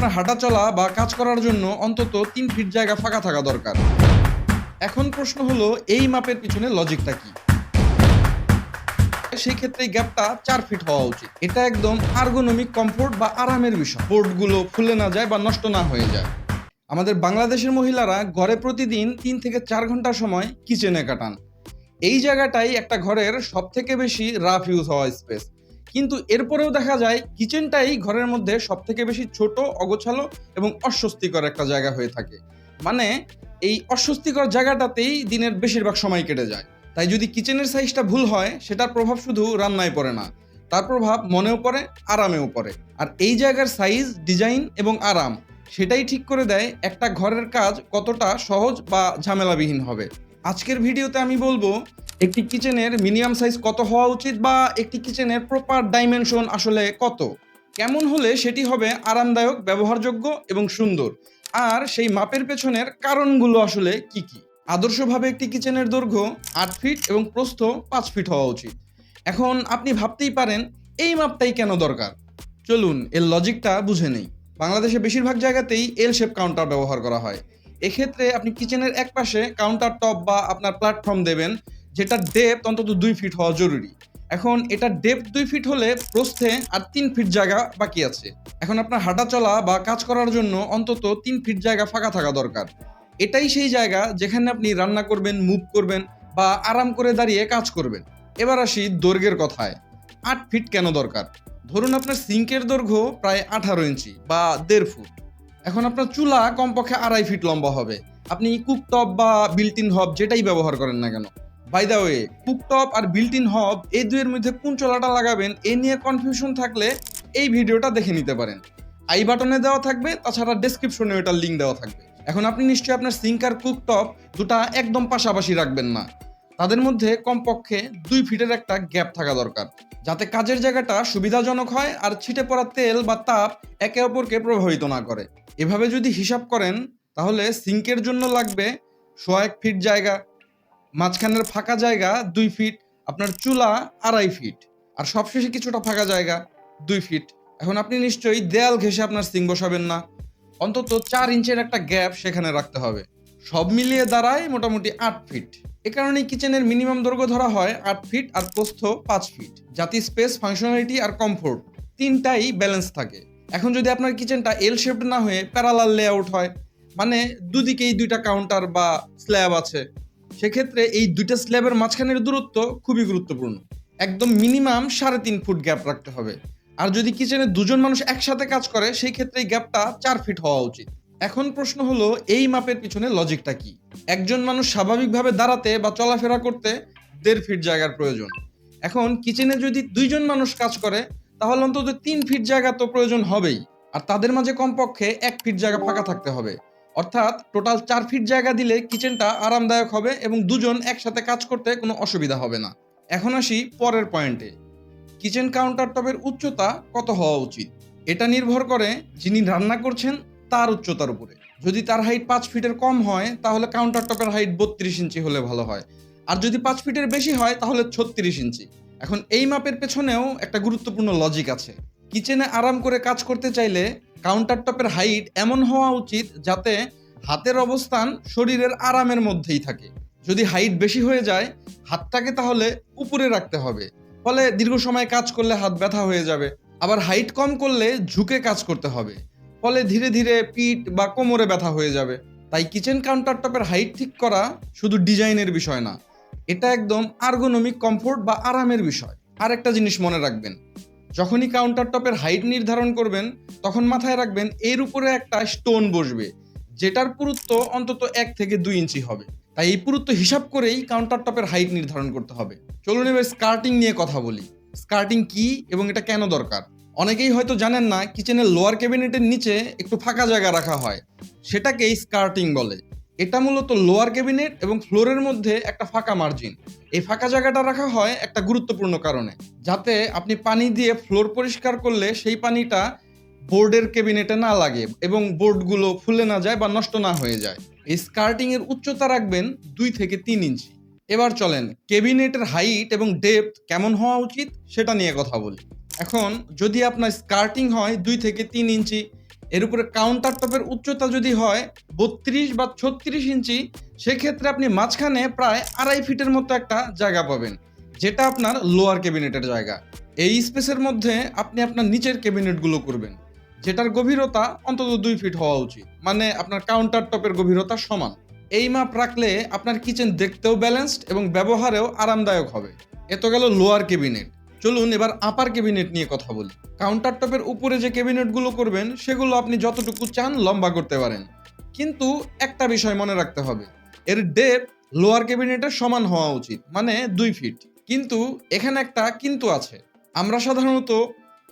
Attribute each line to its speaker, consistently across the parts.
Speaker 1: আপনার হাঁটা চলা বা কাজ করার জন্য অন্তত ৩ ফিট জায়গা ফাঁকা থাকা দরকার। এখন প্রশ্ন হলো এই মাপের পিছনে লজিকটা কি? সেই ক্ষেত্রে এই গ্যাপটা ৪ ফিট হওয়া উচিত। এটা একদম আর্গোনমিক কমফোর্ট বা আরামের বিষয়। বোর্ডগুলো ফুলে না যায় বা নষ্ট না হয়ে যায়। আমাদের বাংলাদেশের মহিলারা ঘরে প্রতিদিন ৩ থেকে ৪ ঘন্টা সময় কিচেনে কাটান। এই জায়গাটাই একটা ঘরের সবথেকে বেশি রাফ ইউজ হওয়া স্পেস। কিন্তু এরপরেও দেখা যায় কিচেনটাই ঘরের মধ্যে সবথেকে বেশি ছোট, অগোছালো এবং অস্বস্তিকর একটা জায়গা হয়ে থাকে। মানে এই অস্বস্তিকর জায়গাটাতেই দিনের বেশিরভাগ সময় কেটে যায়। তাই যদি কিচেনের সাইজটা ভুল হয়, সেটার প্রভাব শুধু রান্নায় পড়ে না, তার প্রভাব মনেও পড়ে, আরামেও পড়ে। আর এই জায়গার সাইজ, ডিজাইন এবং আরাম সেটাই ঠিক করে দেয় একটা ঘরের কাজ কতটা সহজ বা ঝামেলাবিহীন হবে। আজকের ভিডিওতে আমি বলবো একটি কিচেনের মিনিমাম সাইজ কত হওয়া উচিত, বা একটি কিচেনের প্রপার ডাইমেনশন আসলে কত, কেমন হলে সেটি হবে আরামদায়ক, ব্যবহারযোগ্য এবং সুন্দর, আর সেই মাপের পেছনের কারণগুলো আসলে কি কি। আদর্শভাবে একটি কিচেনের দৈর্ঘ্য ৮ ফিট এবং প্রস্থ ৫ ফিট হওয়া উচিত। এখন আপনি ভাবতেই পারেন এই মাপটাই কেন দরকার। চলুন এর লজিকটা বুঝে নেই। বাংলাদেশে বেশিরভাগ জায়গাতেই এল শেপ কাউন্টার ব্যবহার করা হয়। এক্ষেত্রে আপনি কিচেনের এক পাশে কাউন্টার টপ বা আপনার প্ল্যাটফর্ম দেবেন, যেটার ডেপথ অন্তত ২ ফিট হওয়া জরুরি। এখন এটা ডেপথ ২ ফিট হলে প্রস্থে আর ৩ ফিট জায়গা বাকি আছে। এখন আপনার হাঁটা চলা বা কাজ করার জন্য অন্তত ৩ ফিট জায়গা ফাঁকা থাকা দরকার। এটাই সেই জায়গা যেখানে আপনি রান্না করবেন, মুভ করবেন বা আরাম করে দাঁড়িয়ে কাজ করবেন। এবার আসি দৈর্ঘ্যের কথায়। ৮ ফিট কেন দরকার? ধরুন আপনার সিঙ্কের দৈর্ঘ্য প্রায় ১৮ ইঞ্চি বা ১.৫ ফুট। এখন আপনার চুলা কমপক্ষে ২.৫ ফিট লম্বা হবে। আপনি কুকটপ বা বিল্ট ইন হব যেটাই ব্যবহার করেন না কেন। বাই দ্য ওয়ে, কুকটপ আর বিল্ট ইন হব এই দুইয়ের মধ্যে কোন চুলাটা লাগাবেন এ নিয়ে কনফিউশন থাকলে এই ভিডিওটা দেখে নিতে পারেন। আই বাটনে দেওয়া থাকবে, তাছাড়া ডেসক্রিপশনে এটার লিঙ্ক দেওয়া থাকবে। এখন আপনি নিশ্চয়ই আপনার সিঙ্ক আর কুকটপ দুটা একদম পাশাপাশি রাখবেন না। তাদের মধ্যে কমপক্ষে ২ ফিটের একটা গ্যাপ থাকা দরকার, যাতে কাজের জায়গাটা সুবিধাজনক হয় আর ছিটে পড়া তেল বা তাপ একে অপরকে প্রভাবিত না করে। এভাবে যদি হিসাব করেন তাহলে সিঙ্কের জন্য লাগবে ১০১ ফিট জায়গা, মাঝখানের ফাঁকা জায়গা ২ ফিট, আপনার চুলা ২.৫ ফিট, আর সবশেষে কিছুটা ফাঁকা জায়গা ২ ফিট। এখন আপনি নিশ্চয়ই দেয়াল ঘেঁষে আপনার সিঙ্ক বসাবেন না, অন্তত ৪ ইঞ্চের একটা গ্যাপ সেখানে রাখতে হবে। সব মিলিয়ে দাঁড়ায় মোটামুটি ৮ ফিট। এ কারণেই কিচেনের মিনিমাম দৈর্ঘ্য ধরা হয় ৮ ফিট আর প্রস্থ ৫ ফিট, যাতে স্পেস, ফাংশনালিটি আর কমফোর্ট তিনটাই ব্যালেন্স থাকে। এখন যদি আপনার কিচেনটা এল শেপড না হয়ে প্যারালাল লেআউট হয়, মানে দুদিকেই দুইটা কাউন্টার বা স্ল্যাব আছে, সেক্ষেত্রে এই দুইটা স্ল্যাবের মাঝখানের দূরত্ব খুবই গুরুত্বপূর্ণ। একদম মিনিমাম ৩.৫ ফুট গ্যাপ রাখতে হবে। আর যদি কিচেনে দুজন মানুষ একসাথে কাজ করে, সেই ক্ষেত্রে এই গ্যাপটা ৪ ফিট হওয়া উচিত। এখন প্রশ্ন হলো এই মাপের পিছনে লজিকটা কি? একজন মানুষ স্বাভাবিকভাবে দাঁড়াতে বা চলাফেরা করতে ১.৫ ফিট জায়গার প্রয়োজন। এখন কিচেনে যদি ২ জন মানুষ কাজ করে, তাহলে অন্তত ৩ ফিট জায়গা তো প্রয়োজন হবেই। আর তাদের মাঝে কমপক্ষে ১ ফিট জায়গা ফাঁকা থাকতে হবে। অর্থাৎ টোটাল ৪ ফিট জায়গা দিলে কিচেনটা আরামদায়ক হবে এবং দুজন একসাথে কাজ করতে কোনো অসুবিধা হবে না। এখন আসি পরের পয়েন্টে। কিচেন কাউন্টার টপের উচ্চতা কত হওয়া উচিত? এটা নির্ভর করে যিনি রান্না করছেন তার উচ্চতার উপরে। যদি তার হাইট ৫ ফিটের কম হয়, তাহলে কাউন্টার টপের হাইট ৩২ ইঞ্চি হলে ভালো হয়। আর যদি ৫ ফিটের বেশি হয়, তাহলে ৩৬ ইঞ্চি। এখন এই মাপের পেছনেও একটা গুরুত্বপূর্ণ লজিক আছে। কিচেনে আরাম করে কাজ করতে চাইলে কাউন্টার টপের হাইট এমন হওয়া উচিত যাতে হাতের অবস্থান শরীরের আরামের মধ্যেই থাকে। যদি হাইট বেশি হয়ে যায়, হাতটাকে তাহলে উপরে রাখতে হবে, ফলে দীর্ঘ সময় কাজ করলে হাত ব্যথা হয়ে যাবে। আবার হাইট কম করলে ঝুঁকে কাজ করতে হবে, ফলে ধীরে ধীরে পিঠ বা কোমরে ব্যথা হয়ে যাবে। তাই কিচেন কাউন্টার টপের হাইট ঠিক করা শুধু ডিজাইনের বিষয় না, এটা একদম আর্গোনমিক কমফোর্ট বা আরামের বিষয়। আর একটা জিনিস মনে রাখবেন, যখনই কাউন্টার টপের হাইট নির্ধারণ করবেন, তখন মাথায় রাখবেন এর উপরে একটা স্টোন বসবে, যেটার পুরুত্ব অন্তত ১ থেকে ২ ইঞ্চি হবে। তাই এই পুরুত্ব হিসাব করেই কাউন্টার টপের হাইট নির্ধারণ করতে হবে। চলুন এবার স্কার্টিং নিয়ে কথা বলি। স্কার্টিং কি এবং এটা কেন দরকার? অনেকেই হয়তো জানেন না, কিচেনের লোয়ার ক্যাবিনেটের নিচে একটু ফাঁকা জায়গা রাখা হয়, সেটাকেই স্কার্টিং বলে। এটা মূলত লোয়ার ক্যাবিনেট এবং ফ্লোরের মধ্যে একটা ফাঁকা মার্জিন। এই ফাঁকা জায়গাটা রাখা হয় একটা গুরুত্বপূর্ণ কারণে, যাতে আপনি পানি দিয়ে ফ্লোর পরিষ্কার করলে সেই পানিটা বোর্ডের ক্যাবিনেটে না লাগে এবং বোর্ডগুলো ফুলে না যায় বা নষ্ট না হয়ে যায়। এই স্কার্টিং এর উচ্চতা রাখবেন ২ থেকে ৩ ইঞ্চি। এবার চলেন ক্যাবিনেটের হাইট এবং ডেপথ কেমন হওয়া উচিত সেটা নিয়ে কথা বলি। এখন যদি আপনার স্কার্টিং হয় ২ থেকে ৩ ইঞ্চি, এর উপরে কাউন্টার টপের উচ্চতা যদি হয় 32 বা 36 ইঞ্চি, সেক্ষেত্রে আপনি মাঝখানে প্রায় 2.5 ফিটের মতো একটা জায়গা পাবেন, যেটা আপনার লোয়ার ক্যাবিনেটের জায়গা। এই স্পেসের মধ্যে আপনি আপনার নিচের ক্যাবিনেটগুলো করবেন, যেটার গভীরতা অন্তত 2 ফিট হওয়া উচিত, মানে আপনার কাউন্টার টপের গভীরতা সমান। এই মাপ রাখলে আপনার কিচেন দেখতেও ব্যালেন্সড এবং ব্যবহারেও আরামদায়ক হবে। এ তো গেল লোয়ার ক্যাবিনেট। চলুন এবার আপার ক্যাবিনেট নিয়ে কথা বলি। কাউন্টার টপের উপরে যে ক্যাবিনেটগুলো করবেন সেগুলো আপনি যতটুকু চান লম্বা করতে পারেন, কিন্তু একটা বিষয় মনে রাখতে হবে, এর ডেপথ লোয়ার ক্যাবিনেটের সমান হওয়া উচিত, মানে 2 ফিট। কিন্তু এখানে একটা কিন্তু আছে। আমরা সাধারণত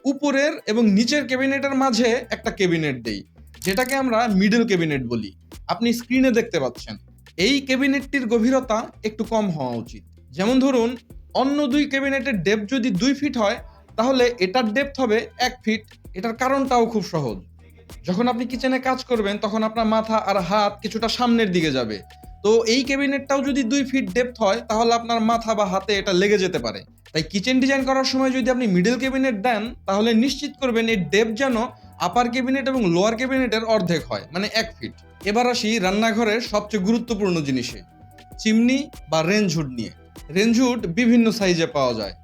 Speaker 1: উপরের এবং নিচের ক্যাবিনেটের মাঝে একটা ক্যাবিনেট দেই, যেটাকে আমরা মিডল ক্যাবিনেট বলি। আপনি স্ক্রিনে দেখতে পাচ্ছেন এই ক্যাবিনেটটির গভীরতা একটু কম হওয়া উচিত। যেমন ধরুন, অন্য 2 ক্যাবিনেটের ডেপথ যদি 2 ফিট হয়, তাহলে এটার ডেপথ হবে 1 ফিট। এটার কারণটাও খুব সহজ। যখন আপনি কিচেনে কাজ করবেন তখন আপনার মাথা আর হাত কিছুটা সামনের দিকে যাবে। তো এই ক্যাবিনেটটাও যদি 2 ফিট ডেপথ হয়, তাহলে আপনার মাথা বা হাতে এটা লেগে যেতে পারে। তাই কিচেন ডিজাইন করার সময় যদি আপনি মিডল ক্যাবিনেট দেন, তাহলে নিশ্চিত করবেন এই ডেপথ যেন আপার ক্যাবিনেট এবং লোয়ার ক্যাবিনেটের অর্ধেক হয়, মানে 1 ফিট। এবার আসি রান্নাঘরের সবচেয়ে গুরুত্বপূর্ণ জিনিসে, চিমনি বা রেঞ্জ হুড নিয়ে। রেঞ্জ হুড বিভিন্ন সাইজে পাওয়া যায়।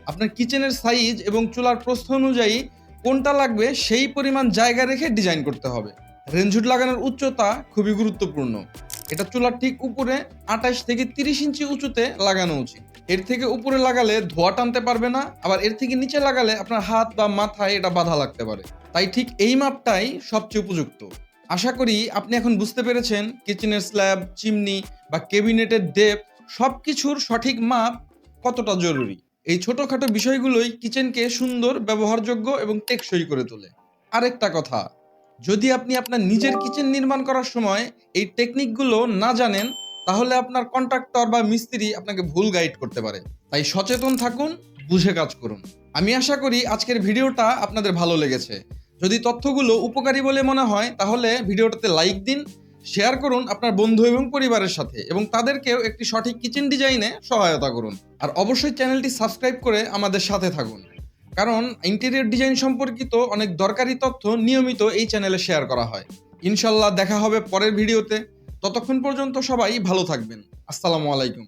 Speaker 1: আপনার কিচেনের সাইজ এবং চুলার প্রস্থ অনুযায়ী কোনটা লাগবে সেই পরিমাণ জায়গা রেখে ডিজাইন করতে হবে। রেঞ্জ হুড লাগানোর উচ্চতা খুবই গুরুত্বপূর্ণ। এটা চুলার ঠিক উপরে 28 থেকে 30 ইঞ্চি উঁচুতে লাগানো উচিত। এর থেকে উপরে লাগালে ধোঁয়া টানতে পারবে না, আবার এর থেকে নিচে লাগালে আপনার হাত বা মাথায় এটা বাধা লাগতে পারে। তাই ঠিক এই মাপটাই সবচেয়ে উপযুক্ত। আশা করি আপনি এখন বুঝতে পেরেছেন কিচেনের স্ল্যাব, চিমনি বা ক্যাবিনেটের ডেপথ সবকিছুর সঠিক মাপ কতটা জরুরি। এই ছোটখাটো বিষয়গুলোই কিচেনকে সুন্দর, ব্যবহারযোগ্য এবং টেকসই করে তোলে। আরেকটা কথা, যদি আপনি আপনার নিজের কিচেন নির্মাণ করার সময় এই টেকনিকগুলো না জানেন, তাহলে আপনার কন্ট্রাক্টর বা মিস্ত্রি আপনাকে ভুল গাইড করতে পারে। তাই সচেতন থাকুন, বুঝে কাজ করুন। আমি আশা করি আজকের ভিডিওটা আপনাদের ভালো লেগেছে। যদি তথ্যগুলো উপকারী বলে মনে হয়, তাহলে ভিডিওটাতে লাইক দিন, শেয়ার করুন আপনার বন্ধু এবং পরিবারের সাথে, এবং তাদেরকেও একটি সঠিক কিচেন ডিজাইনে সহায়তা করুন। আর অবশ্যই চ্যানেলটি সাবস্ক্রাইব করে আমাদের সাথে থাকুন, কারণ ইন্টেরিয়র ডিজাইন সম্পর্কিত অনেক দরকারি তথ্য নিয়মিত এই চ্যানেলে শেয়ার করা হয়। ইনশাল্লাহ দেখা হবে পরের ভিডিওতে। ততক্ষণ পর্যন্ত সবাই ভালো থাকবেন। আসসালামু আলাইকুম।